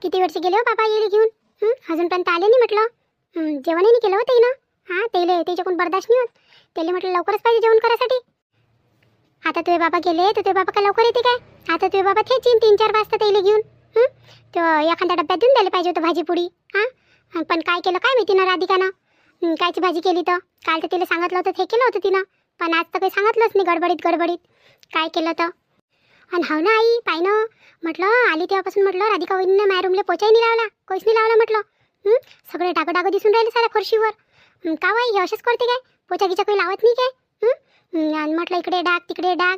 किती वेळचे गेले हो बाबा येईल घेऊन. अजूनपर्यंत आले नाही म्हटलं. जेवणही नाही केलं होतं ना. हां तेले त्याच्याकडून बर्दाश्त नाही होत. त्याला म्हटलं लवकरच पाहिजे जेवण करायसाठी. आता तुझे बाबा गेले तर तुझे बाबा काय लवकर येते काय. आता तुझे बाबा थेचीन 3-4 वाजता त्याला घेऊन. तो एखाद्या डब्यात देऊन द्यायला पाहिजे होतं भाजी पुडी. हां पण काय केलं काय माहिती ना राधिकानं. कायची भाजी केली तर काल तर तिला सांगितलं होतं हे केलं होतं तिनं. पण आज तर काही सांगितलंच नाही. गडबडीत काय केलं तर. आणि हो ना आई पाय ना म्हटलं आली तेव्हापासून म्हटलं राधिका वहिनीनं माझ्या रूमला पोचाही नाही लावला. कोईच नाही लावला म्हटलं. सगळे डागं दिसून राहिले साऱ्या फरशीवर. का बाई हे असेच करते काय. पोचा गिचा काही लावत नाही काय. आणि म्हटलं इकडे डाग तिकडे डाग.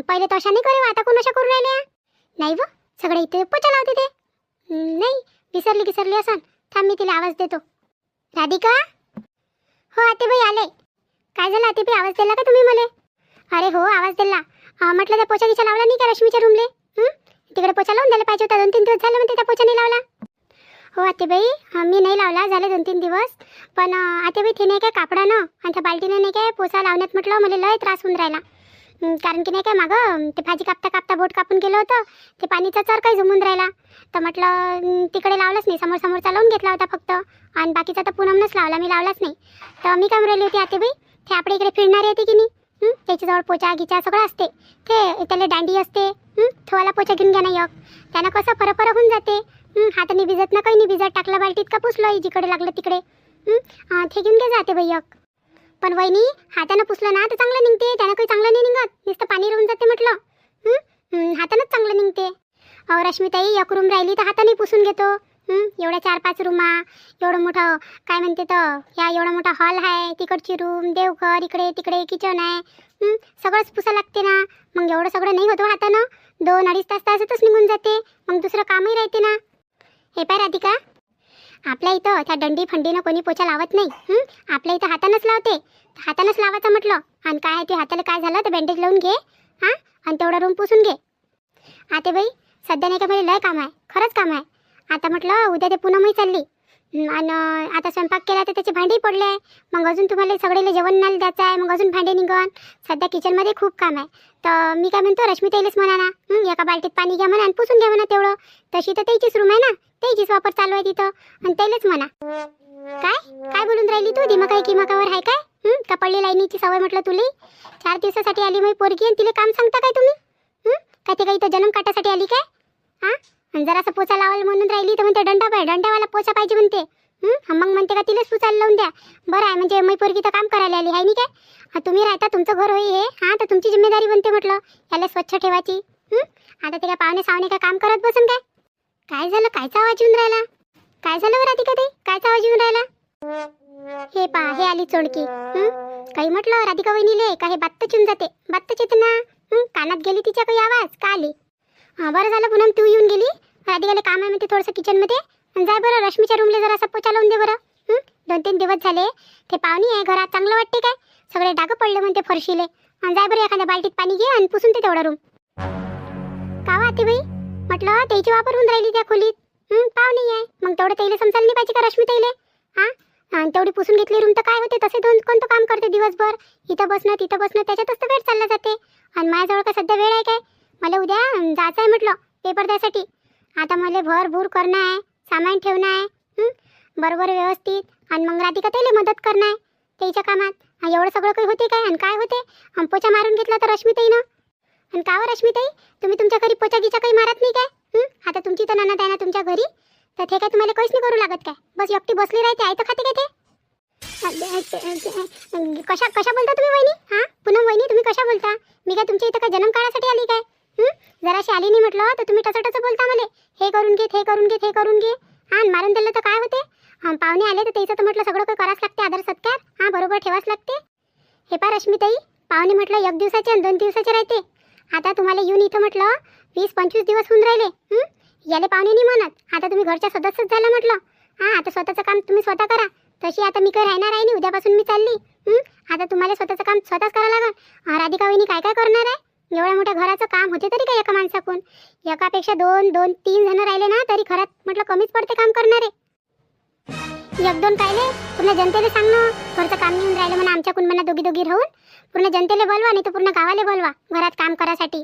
पहिले तर अशा नाही करे आता कोण अशा करून राहिल्या. नाही व सगळे इथे पोचा लावते ते. नाही विसरली असन. थांब मी तिला आवाज देतो. राधिका. हो आतेबाई आले. काय झालं आतेबाई आवाज दिला का तुम्ही मला. अरे हो आवाज दिला. म्हटलं त्या पोचा गिचा लावला नाही का रश्मीच्या रूमले. तिकडे पोचा लावून द्यायला पाहिजे होता. 2-3 दिवस झाले म्हणते त्या पोचा नाही लावला. हो आतेबाई मी नाही लावला झाले 2-3 दिवस. पण आतेबाई ते नाही काय कापडानं आणि त्या बाल्टीनं नाही काय पोचा लावण्यात म्हटलं मला लय त्रास होऊन राहिला. कारण की नाही काय मागं ते भाजी कापता बोट कापून गेलं होतं. ते पाणीचा चर काही झुमून राहिला. तर म्हटलं तिकडे लावलंच नाही. समोरचा लावून घेतला होता फक्त. आणि बाकीचा तर पूनमनंच लावला मी लावलाच नाही. तर मी काय राहिली होती आतेबाई ते आपल्या इकडे फिरणारे येते की नाही. त्याच्याजवळ पोचा गिचा सगळं असते. ते त्याला दांडी असते. थोवाला पोचा घेऊन घ्या ना एक. त्यानं कसं फरक होऊन जाते. हाताने भिजत ना काही नाही भिजत टाकला बाल्टीत का पुसलं जिकडे लागलं तिकडे. ते घेऊन घ्या जाते बाई एक. पण वहिनी हातानं पुसलं ना तर चांगलं निघते. त्यानं काही चांगलं नाही निघत. नुसतं पाणी राहून जाते म्हटलं. हातानंच चांगलं निघते. रश्मीताई एक रूम राहिली तर हाताने पुसून घेतो. एवढ्या 4-5 रूमा एवढं मोठं काय म्हणते तर या एवढा मोठा हॉल आहे. तिकडची रूम देवघर इकडे तिकडे किचन आहे. सगळंच पुसा लागते ना. मग एवढं सगळं नाही होतं हातानं. 2-2.5 तासातच निघून जाते. मग दुसरं कामही राहते ना. हे पाय राधिका आपल्या इथं त्या दंडी फंडीनं कोणी पोचा लावत नाही. आपल्या इथं हातानंच लावते. हातानंच लावायचं म्हटलं. आणि काय आहे ते हाताला काय झालं तर बँडेज लावून घे. आणि तेवढा रूम पुसून घे. आतेबाई सध्या नाही का मला लय काम आहे. खरंच काम आहे. आता म्हटलं उद्या ते पूनमही चालली. आणि आता स्वयंपाक केला तर त्याचे भांडेही पडले आहे. मग अजून तुम्हाला सगळेला जेवण नाही द्यायचं आहे. मग अजून भांडे निघन. सध्या किचनमध्ये खूप काम आहे. तर मी काय म्हणतो रश्मीताईलाच म्हणा ना. एका बाल्टीत पाणी घ्या म्हणा आणि पुसून घ्या म्हणा तेवढं. तशी तर त्याचीच रूम आहे ना. त्याचीच वापर चालू आहे तिथं. आणि त्यालाच म्हणा. काय बोलून राहिली तू. दिमाग आहे किमाकावर आहे काय. का पडली लाईनीची सवय म्हटलं तुला. 4 दिवसासाठी आली मग पोरगी आणि तिला काम सांगता काय तुम्ही. काय ते काही इथं जन्म काटासाठी आली काय. आणि जरासं पोचा लावायला म्हणून राहिली तर म्हणते दंडावाला पोचा पाहिजे म्हणते. मग म्हणते का तिलाच पुसायला लावून द्या. बरं आहे म्हणजे मै पोरगी तर काम करायला आली आहे नाही काय. तुम्ही राहता तुमचं घर होई हे. तर तुमची जिम्मेदारी बनते म्हटलं याला स्वच्छ ठेवायची. आता ते काय पाहुणे सावणे काय काम करत बसून काय झालं. कायचा आवाज येऊन राहिला. काय झालं बरं राधिका ताई. कायचा आवाज येऊन राहिला. हे पहा हे आली चोडकी. काही म्हटलं राधिका वहिनीले का हे बात्तच येऊन जाते. बात्तच येते ना. कानात गेली तिच्या काही आवाज का आली. बरं झालं पूनम तू येऊन गेली. राधिकाला काम आहे म्हणते थोडंसं किचनमध्ये. जाय बरं रश्मीच्या रूमला जरासा पोचा लावून दे बरं. 2-3 दिवस झाले ते पाहुणे आहे घरात. चांगलं वाटते काय. सगळे डागं पडले म्हणते फरशीले. जाय बरं एखाद्या बाल्टीत पाणी घे आणि पुसून ते तेवढा रूम. का वाते बाई म्हटलं त्याची वापर होऊन राहिली त्या खोलीत. पाहुणे आहे मग तेवढं त्याला समजायला नाही पाहिजे का रश्मी ताईले. आणि तेवढी पुसून घेतली रूम तर काय होते. तसे कोणतं काम करते दिवसभर. इथं बसणं तिथं बसणं त्याच्यातच तर वेळ चालला जाते. आणि माझ्याजवळ का सध्या वेळ आहे काय. मला उद्या जायचं आहे म्हटलं पेपर द्यायसाठी. आता मला भरभूर करणं आहे. सामान ठेवणं आहे बरोबर व्यवस्थित. आणि मग राधिका ताईला मदत करणं आहे त्याच्या कामात. एवढं सगळं काही होते काय. आणि काय होते पोचा मारून घेतला तर रश्मीताईनं. आणि का रश्मीताई तुम्ही तुमच्या घरी पोचा गिचा काही मारत नाही काय. आता तुमची तर नणद आहे ना तुमच्या घरी. तर ते काय तुम्हाला काहीच नाही करू लागत काय. बस एकटी बसली राहते आहे तर खाते काय ते. कशा बोलता तुम्ही वहिनी. पूनम वहिनी तुम्ही कशा बोलता. मी काय तुमच्या इथं काय जन्म काळासाठी आली काय. जराशी आली नाही म्हटलं तर तुम्ही टचटच बोलता मला. हे करून घे ते करून घे ते करून घे. आणि मारून दिलं तर काय होते. पाहुणे आले तर त्याचं तर म्हटलं सगळं काही करावंच लागते. आदर सत्कार बरोबर ठेवाच लागते. हे पा रश्मीताई पाहुणे म्हटलं 1 दिवसाचे आणि 2 दिवसाचे राहते. आता तुम्हाला येऊन इथं म्हटलं 20-25 दिवस होऊन राहिले. याले पाहुणे नाही म्हणत. आता तुम्ही घरच्या सदस्यच झाला म्हटलं. आता स्वतःचं काम तुम्ही स्वतः करा. तशी आता मी काही राहणार आहे नाही. उद्यापासून मी चालली. आता तुम्हाला स्वतःचं काम स्वतःच करावं लागेल. राधिका वहिनी काय काय करणार आहे. एवढ्या मोठ्या घराचं काम होते तरी काय एका माणसाकडून. एकापेक्षा 2-3 जण राहिले ना तरी घरात म्हटलं कमीच पडते काम करणारे. 1-2 कायले पूर्ण जनतेला सांगणं घरचं काम येऊन राहिलं म्हणा आमच्याकडून म्हणा दोघी राहून. पूर्ण जनतेला बोलवा नाही तर पूर्ण गावाला बोलवा घरात काम करायसाठी.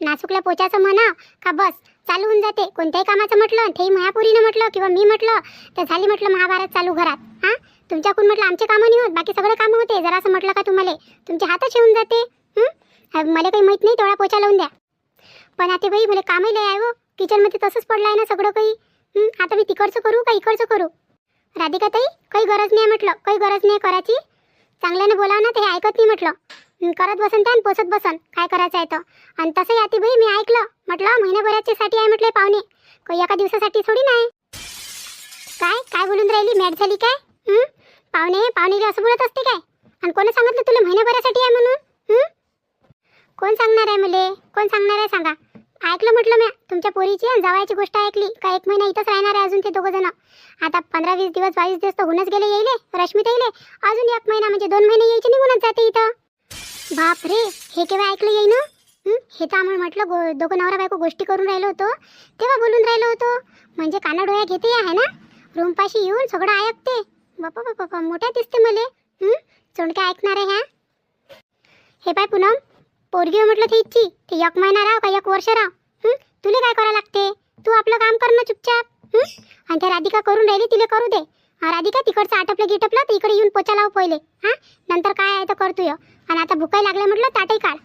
नासूकला पोचायचं म्हणा का बस चालू होऊन जाते. कोणत्याही कामाचं म्हटलं तेही महापुरीनं म्हटलं किंवा मी म्हटलं तर झाली म्हटलं महाभारत चालू घरात. हां, तुमच्याकडून म्हटलं आमचे कामं नाही होत, बाकी सगळे कामं होते. जरा असं म्हटलं का तुम्हाला तुमचे हातच येऊन जाते. मला काही माहीत नाही, तेवढा पोचा लावून द्या. पण आता बाई मला कामही लय आहे हो. किचनमध्ये तसंच पडलं आहे ना सगळं काही. आता मी तिकडचं करू का इकडचं करू? राधिका ताई, काही गरज नाही म्हटलं, काही गरज नाही करायची. चांगल्यानं बोलाव ना, ते हे ऐकत नाही म्हटलं. करत बसन त्या पोसत बसन काय करायचं आहे तर. आणि तसंही आती बाई मी ऐकलं म्हटलं महिन्याभराच्यासाठी आहे म्हटलं पाहुणे, काही एका दिवसासाठी थोडी नाही. काय काय बोलून राहिली, मॅट झाली काय? पाहुणे असं बोलत असते काय? आणि कोणी सांगितलं तुला महिन्याभरासाठी आहे म्हणून? कोण सांगणार आहे मले? कोण सांगणार आहे सांगा? ऐकलं म्हटलं मी तुमच्या पोरीची आणि जावयाची गोष्ट ऐकली का. 1 महिना इथंच राहणार आहे अजून ते दोघं जण. आता 15-20 दिवस 22 दिवस तर होऊनच गेले येईले रश्मी ताईले. अजून 1 महिना म्हणजे 2 महिने यायचे निघूनच जाते इथं. बाप रे, हे केव्हा ऐकलं येई ना? हे तर आम्हाला म्हटलं दोघं नवरा बायको गोष्टी करून राहिलो होतो तेव्हा बोलून राहिलो होतो. म्हणजे काना डोळ्या घेते आहे ना, रूमपाशी येऊन सगळं ऐकते. बापा बापा, मोठ्या दिसते मले. चोंडक्या ऐकणार आहे ह्या. हे पाय पूनम, पोरगी म्हटलं ते इच्छी ते 1 महिना राव का 1 वर्ष राव. तुला काय करावं लागते? तू आपलं काम कर ना चुपचाप. आणि त्या राधिका करून राहिली, तिला करू दे. राधिका तिकडचं आटपलं गिटपलं तर इकडे येऊन पोचा लाव पहिले. नंतर काय आहे तर करतो य. आणि आता भुकाय लागलं म्हटलं ताटही काढ.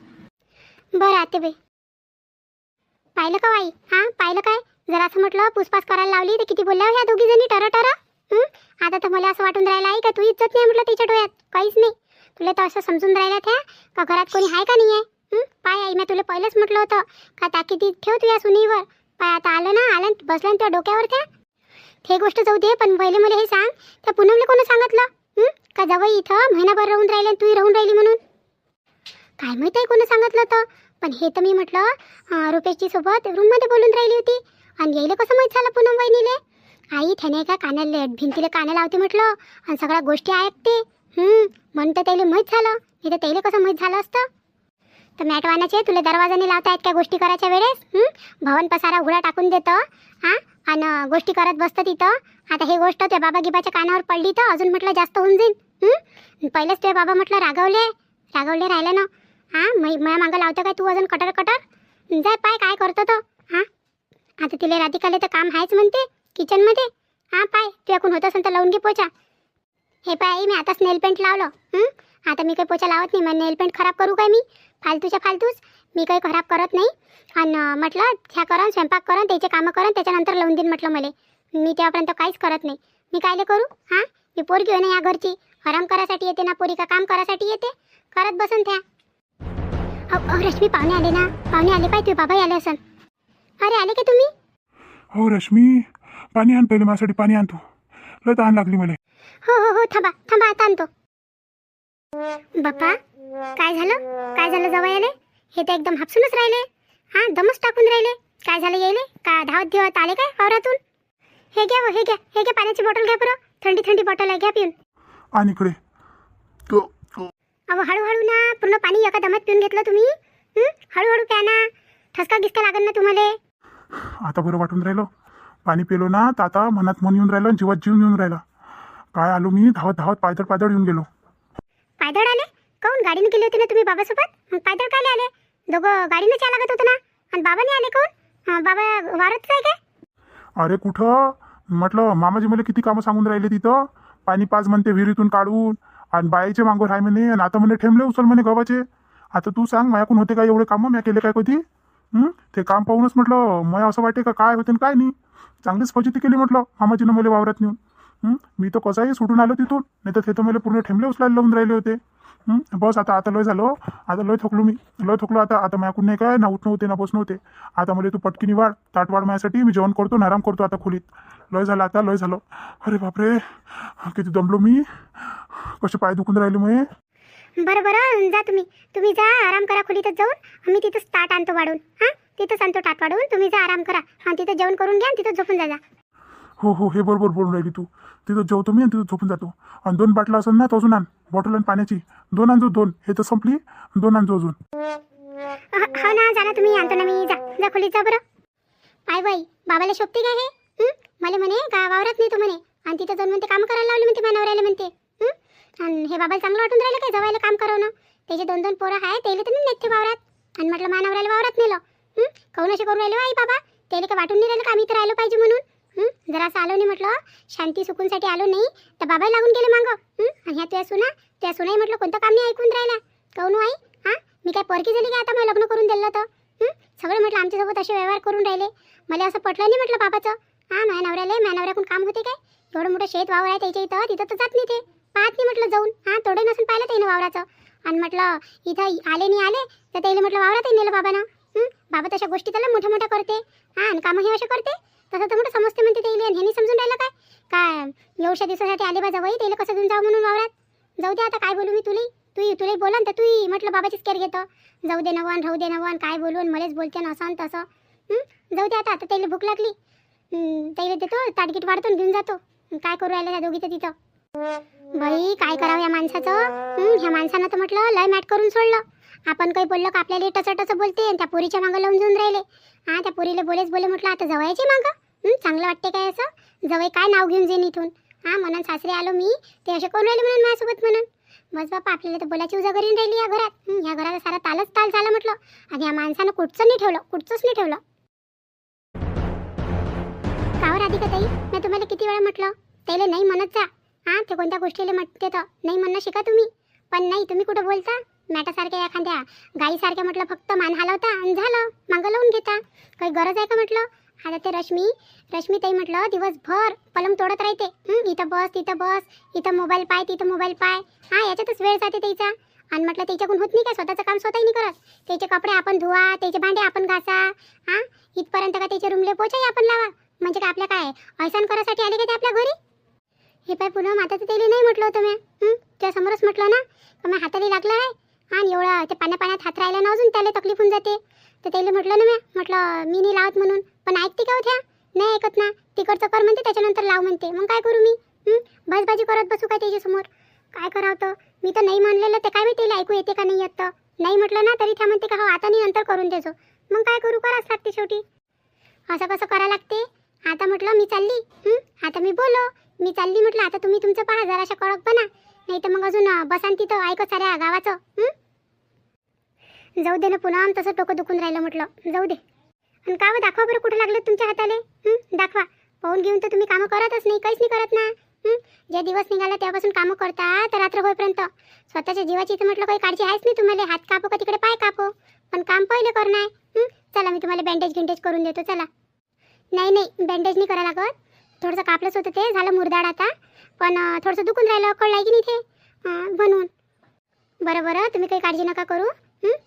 बरं आते बाई, पाहिलं का बाई? पाहिलं काय? जरा असं म्हटलं पुसपास करायला लावली तर किती बोलल्या ह्या दोघी जणी टर. आता तर मला असं वाटून राहिलं आहे का तू इज्जत नाही म्हटलं तिच्या डोळ्यात, काहीच नाही. तुला तर असं समजून राहिल्या त्या का घरात कोणी आहे का नाही आहे? पाय आई, मी तुला पहिलेच म्हटलं होतं का ताकीद ठेव तू या सुनीवर. पाय आता आलं बसलं ना तुझ्या डोक्यावर त्या. हे गोष्ट जाऊ दे, पण पहिले मला हे सांग, त्या पूनमला कोणी सांगितलं का जवळ इथं महिनाभर राहून राहिले आणि तूही राहून राहिली म्हणून? काय माहित आहे कोणी सांगितलं होतं, पण हे तर मी म्हटलं रुपेशची सोबत रूममध्ये बोलून राहिली होती. आणि यायला कसं माहीत झालं पूनम वहिनीले? आई त्याने का कानाला भिंतीला काना लावते म्हटलं आणि सगळ्या गोष्टी ऐकते. म्हणून तर त्याला माहीत झालं, नाही तर त्याला कसं माहीत झालं असतं? तर मॅटवानाचे तुला दरवाजाने लावता आहेत काय गोष्टी करायच्या वेळेस? भवन पसारा उघडा टाकून देतं आणि गोष्टी करत बसतं तिथं. आता ही गोष्ट त्या बाबा गिबाच्या कानावर पडली तर अजून म्हटलं जास्त होऊन जाईल. पहिलेच तुझे बाबा म्हटलं रागवले राहिले ना. माझ्या मागं लावतं काय तू अजून कटर? जाय पाय काय करतो तो. आता तिला राधिकाले तर काम आहेच म्हणते किचनमध्ये. पाय तुझ्याकडून होत असेल तर लावून घे पोचा. हे पाय मी आताच नेल पेंट लावलं. आता मी काही पोचा लावत नाही. मग नेल पेंट खराब करू काय मी? फालतूच मी काही खराब करत नाही. आणि म्हटलं ह्या करून स्वयंपाक करून त्याचे कामं करून त्याच्यानंतर लावून देईन म्हटलं मला. मी तेव्हापर्यंत काहीच करत नाही. मी कायले करू? मी पोरगी आहे ना या घरची, आराम करायसाठी येते ना पोरी का काम करायसाठी येते? करत बसून त्या. रश्मी, पाहुणे आले ना, पाहुणे आले. पाय तुझे बाबाही आले असन. अरे आले का तुम्ही? हो रश्मी, पाणी आण पहिले, माझ्यासाठी पाणी आणतो, लय तहान लागली मला. हो थांबा आता आणतो. बाप्पा, काय झालं जवळ हे तर एकदम हापसूनच राहिले. दमच टाकून राहिले. काय झालं यायले का धावत आले काय वावरातून? हे घ्या पाण्याची बॉटल घ्या बरं. थंडी बॉटल आहे, घ्या पिऊन. आणि इकडे अहो हळूहळू ना, पूर्ण पाणी एका दमात पिऊन घेतलं तुम्ही. हळूहळू प्या ना, ठसका गिसका लागेल ना तुम्हाला. आता बरं वाटून राहिलं. पाणी पिलो ना तर आता मनात मन येऊन राहिलं, जीवात जीव येऊन राहिला. काय आलो मी धावत पायदळ येऊन गेलो. पायदळ आले? काऊन गाडीने गेले होते ना तुम्ही बाबासोबत? मग पायदळ काय आले? दोघं गाडीने चा लागत होतं ना. आणि बाबाने आले कोण? बाबा वारत आहे काय? अरे कुठं, म्हटलं मामाजी मला किती कामं सांगून राहिले तिथं. पाणी पाच म्हणते विहिरीतून काढून, आणि बाईचे मागून आहे म्हणे, आणि आता म्हणे ठेमले उचल म्हणे गव्हाचे. आता तू सांग माझ्याकडून होते का एवढे कामं? मी केले काय कधी? ते काम पाहूनच म्हटलं मला असं वाटते का काय होते काय नाही. चांगलीच फजिती केली म्हटलं मामाजीनं मला वावरात नेऊन. मी तर कसाही सुटून आलो तिथून, नाही तर ते तर मला पूर्ण ठेमले उचलायला लावून राहिले होते. बस आता लय झालो. आता लय थकलो आता माझ्याकडून नाही काय ना उठणं होते ना बसणं होते. आता मला तू पटकीनी वाढ, ताट वाढ माझ्यासाठी. मी जेवण करतो ना आराम करतो आता खोलीत. लय झालं. अरे बापरे, किती दमलो मी. कसे पाय दुखून राहिले मग. बरं जा तुम्ही जा आराम करा खोलीतच जाऊन. मी तिथंच ताट आणतो वाढून. तिथंच आणतो ताट वाढून. तुम्ही जा आराम करा आणि तिथं जेवण करून घ्या आणि तिथं झोपून जा. हो हे बरोबर बोलून राहिली तू. तिथं जेवतो मी आणि तिथं झोपून जातो. आणि 2 बाटला असेल ना तर अजून आण, बॉटल आणि पाण्याची 2 आणजो. 2 हे तर संपली, 2 आणजो अजून. हो ना, जा ना तुम्ही, आणतो ना मी. जा खोलीत जा बरं. पाय बाई, बाबाला शोभते काय हे? मला म्हणे का वावरात नाही तू म्हणे, आणि तिथं जाऊन म्हणते काम करायला लावले म्हणते मानवरायला म्हणते. आणि हे बाबाला चांगलं वाटून राहिलं काय जवायला काम करवणं? त्याचे 2 पोरं आहे, त्याला तर नाही नेत ते वावरात. आणि म्हटलं मानवरायला वावरात नेलं. काऊन असे करून राहिले आई बाबा? त्याला काय वाटून नाही राहिलं का आम्ही इथं राहिलो पाहिजे म्हणून? जरा असं आलो नाही म्हटलं, शांती सुकूनसाठी आलो नाही तर बाबा लागून गेले मागं. आणि ह्या त्या सुनाई म्हटलं कोणतं काम नाही ऐकून राहिला. काहून आई? हां, मी काय पोरकी झाली का आता मला लग्न करून दिलं तर? सगळं म्हटलं आमच्यासोबत असे व्यवहार करून राहिले. मला असं पटलं नाही म्हटलं बाबाचं. हां, माझ्या नवऱ्याकडून काम होते काय? एवढं मोठं शेत वावर आहे त्याच्या इथं, तिथं तर जात नाही ते. पाहत नाही म्हटलं जाऊन. हां, थोडं नसून पाहिलं त्यानं वावराचं. आणि म्हटलं इथं आले नाही आले तर त्याला म्हटलं वावरातही नेलं बाबानं. बाबा तशा गोष्टी त्याला मोठ्या मोठ्या करते. हां, आणि कामं हे असे करते. तसं तर मोठं समजते म्हणते त्याला. आणि ह्यांनी समजून राहिलं काय काय एवढ्या दिवसासाठी आले बा जावई, त्याला कसं घेऊन जाऊ म्हणून वावरात. जाऊ दे आता, काय बोलू मी तुला बोला तर तू म्हटलं बाबाचीच केअर घेतं. जाऊ दे नवन, राहू दे नवन, काय बोलून मलाच बोलते ना असं आणि तसं. जाऊ दे आता त्याला भूक लागली. त्याला देतो ताटगीट वाढतो घेऊन जातो. काय करू राहिलं त्या दोघीचं तिथं? बाई काय करावं या माणसाचं? ह्या माणसानं तर म्हटलं लय मॅट करून सोडलं. आपण काही बोललं का आपल्याला टचटच बोलते आणि त्या पोरीच्या मागं लावून जाऊन राहिले. हां, त्या पोरीला बोले म्हटलं आता जवळची मागं. चांगलं वाटते काय असं? जवळ काय नाव घेऊन जाईन इथून? हां, म्हणून सासरे आलो मी ते असे करून राहिले म्हणून माझ्यासोबत म्हणून. बस बापा, आपल्याला तर बोलायची उजागरी राहिली या घरात. ह्या घराचा सारा ताल झाला म्हटलं. आणि या माणसानं कुठचंच नाही ठेवलं. कावर राधिका ताई, मी तुम्हाला किती वेळा म्हटलं त्याला नाही म्हणत जा. हां, ते कोणत्या गोष्टीला म्हणते तर नाही म्हणणं शिका तुम्ही. पण नाही, तुम्ही कुठं बोलता मॅटासारख्या एखाद्या गाईसारख्या. म्हटलं फक्त मान हलवता आणि झालं, मागं लावून घेता. काही गरज आहे का म्हटलं? आता ते रश्मी ताई म्हटलं दिवसभर पलंग तोडत राहते. इथं बस तिथं बस, इथं मोबाईल पाय तिथं मोबाईल पाय. हां, याच्यातच वेळ जाते त्याचा. आणि म्हटलं त्याच्याकडून होत नाही का स्वतःचं काम स्वतःही नाही करत? त्याचे कपडे आपण धुवा, त्याचे भांडे आपण घासा. हां, इथपर्यंत का त्याचे रूमले पोचाही आपण लावा. म्हणजे काय आपल्या काय ऐसान करासाठी आले का ते आपल्या घरी? हे पाय पुन्हा आता तर त्याला नाही म्हटलं होतं मी. त्या समोरच म्हटलं ना का माझ्या हाताला लागलं आहे. आणि एवढं ते पाण्यात हात राहिला ना अजून त्याला तकलीफ होऊन जाते. तर त्याला म्हटलं ना मी नाही लावत म्हणून. पण ऐकते का होत्या? नाही ऐकत ना. तिकडचं कर म्हणते त्याच्यानंतर लाव म्हणते. मग काय करू मी? बसबाजी करत बसू काय त्याच्यासमोर? काय करावं तर? मी तर नाही म्हणलेलं ते काय मी त्याला ऐकू येते का नाही येत तर? नाही म्हटलं ना तरी त्या म्हणते का हो आता नाही नंतर करून देजो. मग काय करू? करावंच लागते शेवटी. असं कसं करावं लागते? आता म्हटलं मी चालली. आता मी चालली म्हटलं. आता तुम्ही तुमचं पहा जराशा कडकपणा. नाही तर मग अजून बसान तिथं ऐकत साऱ्या गावाचं. जाऊ दे ना पुन्हा, तसं डोकं दुखून राहिलं म्हटलं. जाऊ दे. आणि का दाखवा बरं कुठं लागलं तुमच्या हाताले? दाखवा. पाहून घेऊन तर तुम्ही कामं करतच नाही, काहीच नाही करत ना. जे दिवस निघाला तेव्हापासून कामं करता तर रात्र होईपर्यंत. स्वतःच्या जीवाची तर म्हटलं काही काळजी आहेच नाही तुम्हाला. हात कापो का तिकडे पाय कापो, पण काम पहिले करणं आहे. चला मी तुम्हाला बँडेज करून देतो. चला. नाही बँडेज नाही करावं लागत. थोडंसं कापलंच होतं ते, झालं मुरदाड आता. पण थोडंसं दुखून राहिलं, कळलं की नाही ते म्हणून. बरं तुम्ही काही काळजी नका करू.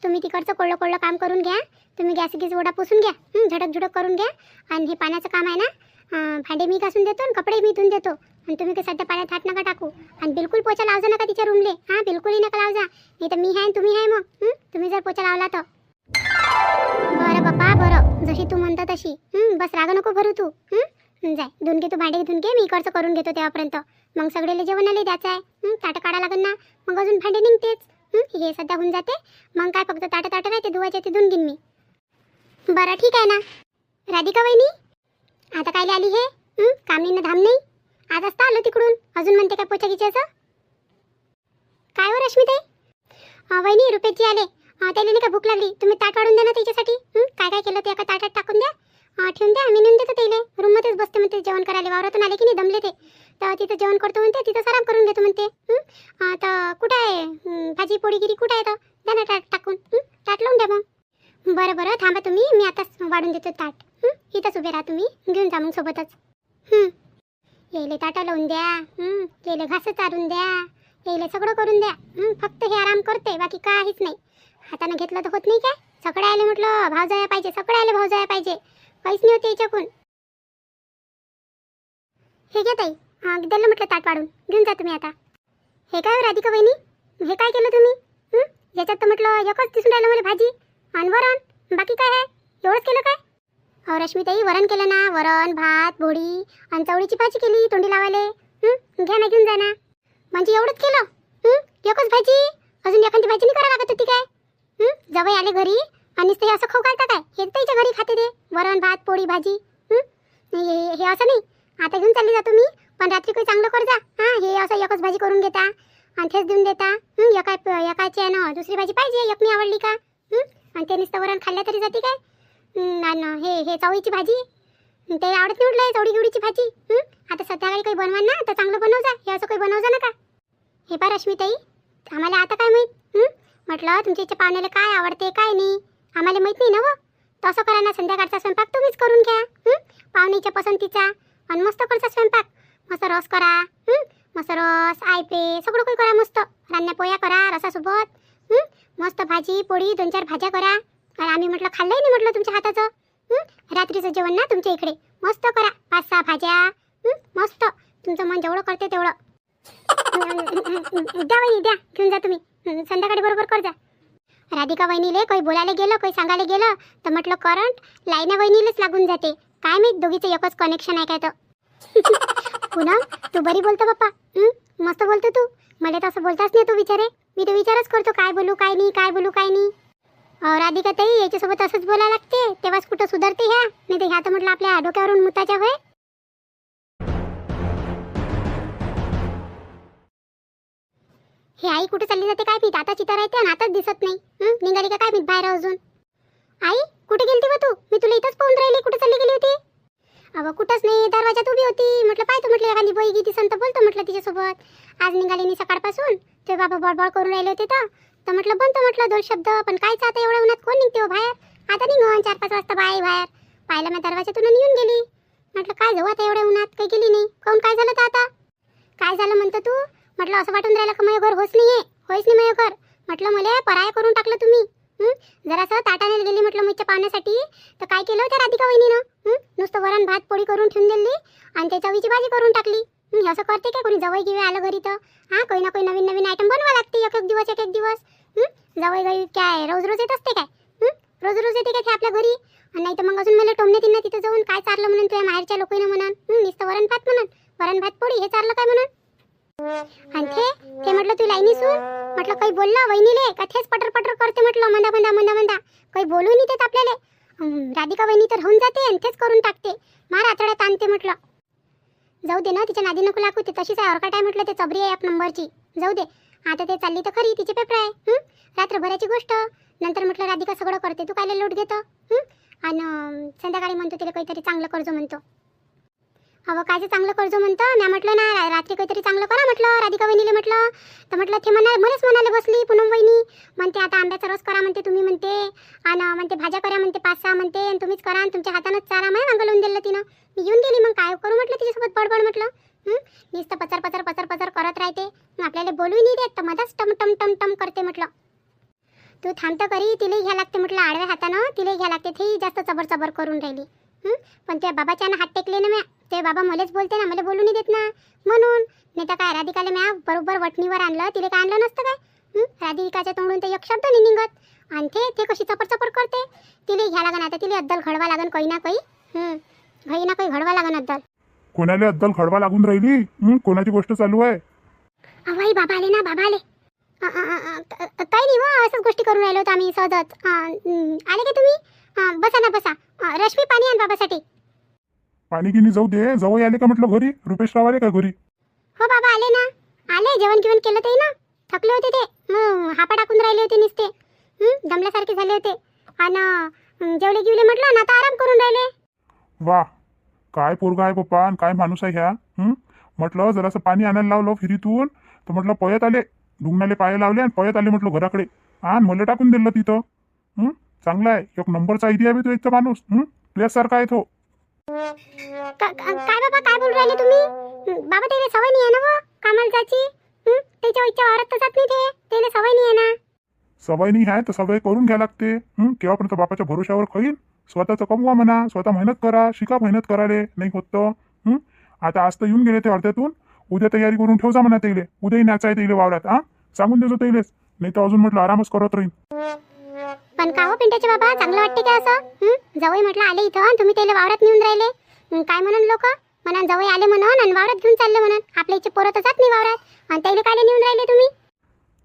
तुम्ही तिकडचं कोळलं काम करून घ्या. तुम्ही गॅस ओढा पुसून घ्या. झटक करून घ्या. आणि हे पाण्याचं काम आहे ना, भांडे मी घासून देतो आणि कपडे मी धुवून देतो. आणि तुम्ही काही सध्या पाण्यात हात नका टाकू. आणि बिलकुल पोचा लावजा नका तिच्या रूमले. हां, बिलकुलही नका लावजा. नाही तर मी आहे तुम्ही आहे. मग तुम्ही जर पोचा लावला तर. बरं बाप्पा बरं, जशी तू म्हणता तशी. बस राग नको भरू तू. जाय धुवून घे तू, भांडे धुवून घे. मी इकडचं करून घेतो तेव्हापर्यंत. मग सगळेले जेवणाला द्यायचं आहे. ताटं काढा लागेल ना, मग अजून भांडे निघतेच. हे सध्या होऊन जाते. मग काय फक्त ताटं राहते धुवायचे, ते धुवून घेईन मी. बरं ठीक आहे ना. राधिका वहिनी आता कायले आली हे? काम नाही ना धाम नाही. आज असता आलो तिकडून, अजून म्हणते काय पोचा गिच्याचं? काय हो रश्मीताई? वहिनी रुपेशजी आले. त्याला नाही का भूक लागली? तुम्ही ताट वाढून द्या ना त्याच्यासाठी. काय केलं ते एका ताटात टाकून द्या. ठेवून द्या, मी नेऊन देतो त्याला. रूममध्येच बसते म्हणते जेवण करायला. वावरातून आले की नाही दमले ते, तर तिथं जेवण करतो म्हणते. तिथंच आराम करून घेतो म्हणते. तर कुठं आहे भाजी पोळीगिरी कुठं आहे? तर द्या ना ताट टाकून. ताट लावून द्या मग. बरं थांबा तुम्ही, मी आताच वाढून देतो ताट. इथंच उभे राहा तुम्ही, घेऊन जा मग सोबतच. येले ताटा लावून द्या. येले घास चारून द्या. येले सगळं करून द्या. फक्त हे आराम करते, बाकी काहीच नाही. हाताने घेतलं तर होत नाही काय? सगळे आले म्हटलं भाव जाया पाहिजे. काहीच नाही होते याच्याकून. हे घ्या ताई, दिलं म्हटलं ताट वाढून. घेऊन जा तुम्ही आता. हे काय राधिका वहिनी, हे काय केलं तुम्ही? याच्यात तर म्हटलं एकच दिसून राहिलं मला, भाजी आणि वरण. बाकी काय आहे? एवढंच केलं काय? हो रश्मीताई, वरण केलं ना. वरण भात भोळी आणि चवळीची भाजी केली तोंडी लावायला. घ्या ना, घेऊन जा ना. म्हणजे एवढंच केलं? एकच भाजी? अजून एखादी भाजी नाही करावं लागत होती काय? जवळ आले घरी आणि ते असं खाऊ घालता काय? हे त्याच्या घरी खाते ते वरण भात पोळी भाजी. हे असं नाही. आता घेऊन चालली जातो मी, पण रात्री काही चांगलं कर जा. हे असं एकच भाजी करून घेता आणि तेच देऊन देता. एकाची आहे ना दुसरी भाजी पाहिजे, एक नाही आवडली का? आणि ते नुसतं वरण खाल्ल्या तरी जाते काय? आणि हे चवळीची भाजी ते आवडत नाही म्हटलं, चवळी गिवडीची भाजी. आता संध्याकाळी काही बनवा ना तर चांगलं बनव जा, हे असं काही बनव जा नका. हे पा रश्मीताई, आम्हाला आता काय माहीत म्हटलं तुमच्या इथे पाहुण्याला काय आवडते काय नाही आम्हाला माहीत नाही ना. हो तसं करा ना, संध्याकाळचा स्वयंपाक तुम्हीच करून घ्या पाहुण्याच्या पसंतीचा. आणि मस्त करचा स्वयंपाक, मस्त रस करा, मस्त रस आयपे सगळं काही करा. मस्त रान्या पोया करा रसासोबत, मस्त भाजी पोळी 2-4 भाज्या करा. आणि आम्ही म्हटलं खाल्लंही नाही म्हटलं तुमच्या हाताचं. रात्रीचं जेवण ना तुमच्या इकडे मस्त करा, 5-6 भाज्या, मस्त तुमचं मन जेवढं करते तेवढं. द्या वहिनी द्या, घेऊन जा तुम्ही, संध्याकाळी बरोबर कर जा. राधिका वहिनीले काही बोलायला गेलं काही सांगायला गेलं तर म्हटलं करंट लाईना वहिनीलाच लागून जाते. काय माहीत दोघीचं एकच कनेक्शन आहे काय तर. पुनम तू बरी बोलतो बाप्पा, मस्त बोलतो तू. मला तर असं बोलताच नाही तू विचारे, मी तर विचारच करतो काय बोलू काय नाही काय बोलू काय नाही. राधिका ताई याच्यासोबत असंच बोलायला लागते तेव्हाच कुठं सुधारते ह्या, नाही तर ह्या तर म्हटलं आपल्या डोक्यावरून मुताच्या होय. हे आई कुठे चालली जाते काय मी आता चिता राहते आणि आताच दिसत नाही. निघाली का काय मी बाहेर अजून. आई कुठे गेलती व तू, मी तुला इथंच पाहून राहिली, कुठे चालली गेली होती. अगं कुठंच नाही, दरवाजात उभी होती. म्हटलं पाहतो म्हटलं एखादी बाई गीती संत बोलतो म्हटलं तिच्यासोबत. आज निघाली नाही सकाळपासून, ते बाबा बडबड करून राहिले होते तर म्हटलं बनतो म्हटलं 2 शब्द. पण कायच आता एवढ्या उन्हात कोण निघते हो बाहेर. आता निघून 4-5 वाजता बाई बाहेर पाहिलं मी दरवाजातून येऊन गेली. म्हटलं काय जाऊ आता एवढ्या उन्हात, काही गेली नाही. काऊन काय झालं तर आता काय झालं म्हणतो तू. म्हटलं असं वाटून राहिलं का माझं घर होच नाही आहे, होईच नाही माझं घर. म्हटलं मला पराया करून टाकलं तुम्ही. जरासं ताटाने गेली म्हटलं मीच्या पाहुण्यासाठी तर काय केलं होतं राधिका वहिनीनं, नुसतं वरण भात पोळी करून ठेवून दिली आणि त्या चवीची भाजी करून टाकली. असं करते काय कोणी जवळ गिवे आलं घरी तर. काही ना काही नवीन नवीन आयटम बनवा लागते एक एक दिवस. जवळ गाई काय रोज रोज येत असते काय, रोज रोज येते काय ते आपल्या घरी. आणि नाही तर मग अजून मला टोमणे तिनं तिथं जाऊन काय चारलं म्हणून तुझ्या माहेरच्या लोकांना म्हणून, नुसतं वरण भात म्हणून, वरण भात पोळी हे चारलं काय म्हणून. आणि ते म्हटलं तू लाईनी सून, म्हटलं काही बोलला वहिनीले का थेच पटर करते म्हटलं मंदा काही बोलू नाही देत आपल्याला. राधिका वहिनी तर राहून जाते आणि तेच करून टाकते, मार आतड्यात आणते. म्हटलं जाऊ दे ना, तिच्या नादी नको लागू, ते तशीच आहे ऑर्काट आहे म्हटलं, ते चबरी आहे 1 नंबरची. जाऊ दे आता, ते चालली तर खरी, तिचे पेपर आहे रात्रभराची गोष्ट. नंतर म्हटलं राधिका सगळं करते, तू कायला लोट घेतो. आणि संध्याकाळी म्हणतो तिला काहीतरी चांगलं कर्ज म्हणतो. अहो कायचं चांगलं कर्ज म्हणतो, मी म्हटलं ना रात्री काहीतरी चांगलं करा म्हटलं राधिका वहिनीले. म्हटलं तर म्हटलं ते मलाच म्हणाले बसली पूनम वहिनी म्हणते आता आंब्याचा रस करा म्हणते तुम्ही म्हणते, आणि म्हणते भाज्या करा म्हणते 5-6 म्हणते, आणि तुम्हीच करा आणि तुमच्या हातानंच चारा माय मागं लावून दिलं तिनं. मी येऊन गेली, मग काय करू म्हटलं तिच्यासोबत बडबड. म्हटलं नुसतं पचर करत राहते, आपल्याला बोलू नाही देत तर मधाच टम करते. म्हटलं तू थांबतं करी, तिलाही घ्या लागते म्हटलं आडव्या हातानं, तिलाही घ्या लागते, ते जास्त चबर करून राहिली. पण त्या बाबाच्यानं हात टेकले ना म्या, ते बाबा मलाच बोलते ना, मला बोलू नाही देत ना म्हणून. नाही तर काय राधिकाला म्या बरोबर वटणीवर आणलं, तिला काय आणलं नसतं काय. राधिकाच्या तोंडून ते एक शब्द नाही निघत, आणि ते कशी चपर करते. तिला घ्या लागन आता, तिला अद्दल घडवा लागन काही ना काही घडवा लागन अद्दल. कोणाला अद्दल घडवा लागून राहिली, कोणाची गोष्ट चालू आहे. अवाई बाबा आले ना, बाबा आले. काही नाही वा, असंच गोष्टी करून राहिलो होतो आम्ही सहजच. आले का तुम्ही, बसा ना बसा. रश्मी पाणी आण बाबासाठी. पाणी गिनी जाऊ दे, जवळ आले का म्हटलं घरी, रुपेशराव आले का घरी. हो बाबा आले ना, आले. जेवण केलं ते ना, थकले होते ते, हापा टाकून राहिले होते नुसते, दमल्यासारखे झाले होते. आणि जेवले गिवले म्हटलं ना, आता आराम करून राहिले. वा काय पोरगा आहे पप्पा, आणि काय माणूस आहे ह्या. म्हटलं जरासं पाणी आणायला लावलं फिरीतून तर म्हटलं पयत आले, ढुंगणाले पाय लावले आणि पयत आले म्हटलं घराकडे, आणि मला टाकून दिलं तिथं. चांगला आहे, 1 नंबरचा आयडिया आहे तो एकचा माणूस, प्लेससारखा आहे तो. काय बाबा काय बोलू राहिले तुम्ही. बाबा त्याला सवय नाही आहे ना व कामाला जायची, त्याच्या इच्छा औरत तर जात नाही, ते त्याला सवय नाही आहे ना. सवय नाही आहे तर सवय करून घ्या लागते. केव्हापर्यंत बापाच्या भरोशावर खाईन. स्वतःचं कमवा म्हणा, स्वतः मेहनत करा, शिका मेहनत कराले, नाही होत तर. आता आज तर येऊन गेले ते अर्ध्यातून, उद्या तयारी करून ठेवजा म्हणा त्याला, उद्याही न्यायचं आहे त्याला वावरात. सांगून देतो त्यालाच, नाही तर अजून म्हटलं आरामच करत राहीन. पण का हो पिंट्याचे बाबा, चांगलं वाटते का असं. जवळ म्हटलं आले इथं आणि तुम्ही त्याला वावरात नेऊन राहिले. काय म्हणून लोक म्हणा जवळ आले म्हणून आणि वावरात घेऊन चालले म्हणून. आपल्या इथे पोरं तर जात नाही वावरात, आणि त्याला काय नेऊन राहिले तुम्ही.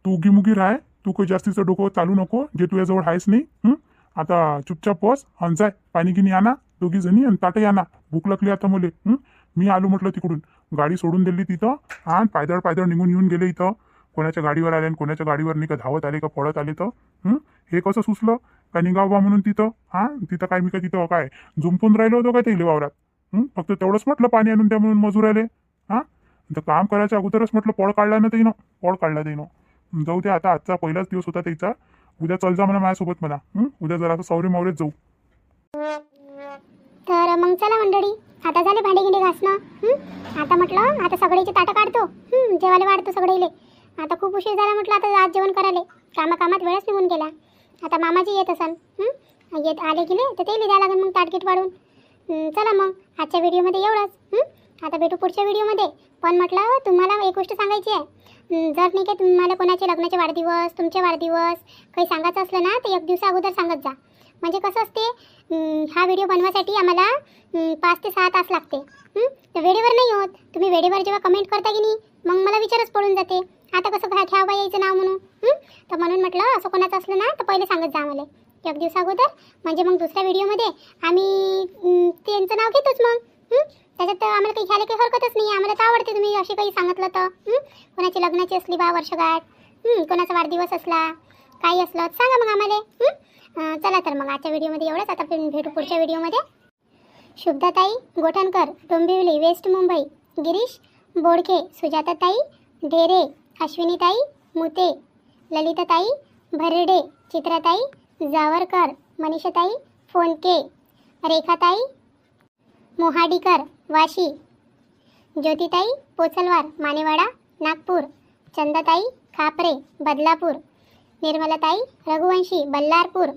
तू उगीमुगी राह, तू काही जास्तीचं डोकं चालू नको, जे तुझ्याजवळ आहेच नाही. आता चुपचाप बस आणि जाय, पाणी गिनी आणा 2 जणी आणि ताटही आणा, भूक लागली आता मुले. मी आलो म्हटलं तिकडून, गाडी सोडून दिली तिथं, आणि पायदळ निघून येऊन गेले इथं. कोणाच्या गाडीवर आले आणि कोणाच्या गाडीवर नाही का धावत आले का पळत आले तर हे कसं सुचलं का निघाव बा म्हणून तिथं तिथं काय मी का तिथं काय झुंपून राहिलो होतो काय ते वावरात फक्त तेवढंच म्हटलं पाणी आणून द्या म्हणून मजूर आले तर काम करायच्या अगोदरच म्हटलं पळ काढला ना ते पळ काढला ते जाऊ दे आता आजचा पहिलाच दिवस होता त्याचा उद्या चल जा म्हणा माझ्यासोबत मला उद्या जरा असं सौरे मावरेत जाऊ तर मग चला मंडळी, आता झाले भांडे गिंडे घासणं. आता म्हटलं आता सगळीचे ताटं काढतो, जेवायला वाढतो सगळीले. आता खूप उशीर झाला म्हटलं आता आज जेवण करायला. कामात वेळच निघून गेला. आता मामाजी येत असन, येत आले गेले तर ते द्या लागेल मग ताटगीट वाढून. चला मग आजच्या व्हिडिओमध्ये एवढंच. आता भेटू पुढच्या व्हिडिओमध्ये. पण म्हटलं तुम्हाला एक गोष्ट सांगायची आहे. जर नाही का तुम्हाला कोणाचे लग्नाचे वाढदिवस, तुमचे वाढदिवस काही सांगायचं असलं ना तर एक दिवसा अगोदर सांगत जा. म्हणजे कसं असते, हा व्हिडिओ बनवायसाठी आम्हाला 5 ते 6 तास लागते. तर वेळेवर नाही होत. तुम्ही वेळेवर जेव्हा कमेंट करता की नाही मग मला विचारच पडून जाते आता कसं घ्या बा यायचं नाव म्हणून. तर म्हणून म्हटलं असं कोणाचं असलं ना तर पहिले सांगत जा आम्हाला एक दिवसा अगोदर. म्हणजे मग दुसऱ्या व्हिडिओमध्ये आम्ही त्यांचं नाव घेतोच मग. त्याच्यात आम्हाला काही घ्यायला काही हरकतच नाही. आम्हाला तर आवडते तुम्ही अशी काही सांगितलं तर. कोणाची लग्नाची असली बा वर्षगाठ, कोणाचा वाढदिवस असला, काही असलं तर सांगा मग आम्हाला. चला तर मग आजच्या व्हिडिओमध्ये एवढंच. आता भेटू पुढच्या व्हिडिओमध्ये. शुभदाताई गोठणकर, डोंबिवली वेस्ट मुंबई, गिरीश बोडके, सुजाताताई ढेरे, अश्विनीताई मुते, ललिताताई भरडे, चित्राताई जावरकर, मनीषाताई फोनके, रेखाताई मोहाडीकर वाशी, ज्योतिताई पोचलवार मानेवाडा नागपूर, चंदाताई खापरे बदलापूर, निर्मलाताई रघुवंशी बल्लारपूर,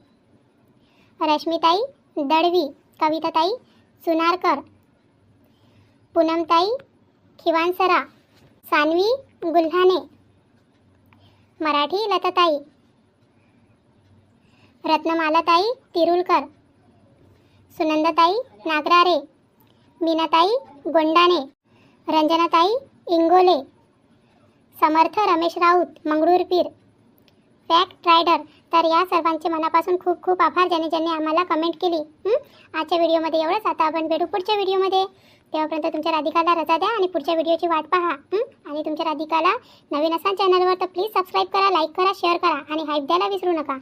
रश्मिताई दळवी, कविताताई सुनारकर, पूनमताई खिवानसरा, सानवी गुल्हाने, मराठी लताताई, रत्नमालाताई तिरुलकर, सुनंदाताई नागरारे, मीनाताई गोंडाने, रंजनाताई इंगोले, समर्थ रमेश राऊत मंगळूरपीर, फॅक्ट रायडर. तर या सर्वांचे मनापासून खूप खूप आभार ज्यांनी आम्हाला कमेंट केली. आजच्या व्हिडिओमध्ये एवढंच. आता आपण भेटू पुढच्या व्हिडिओमध्ये. तेव्हापर्यंत तुमच्या राधिकाला रजा द्या आणि पुढच्या व्हिडिओची वाट पहा. आणि तुमच्या राधिकाला नवीन असाल चॅनलवर तर प्लीज सबस्क्राईब करा, लाईक करा, शेअर करा आणि हाईप द्यायला विसरू नका.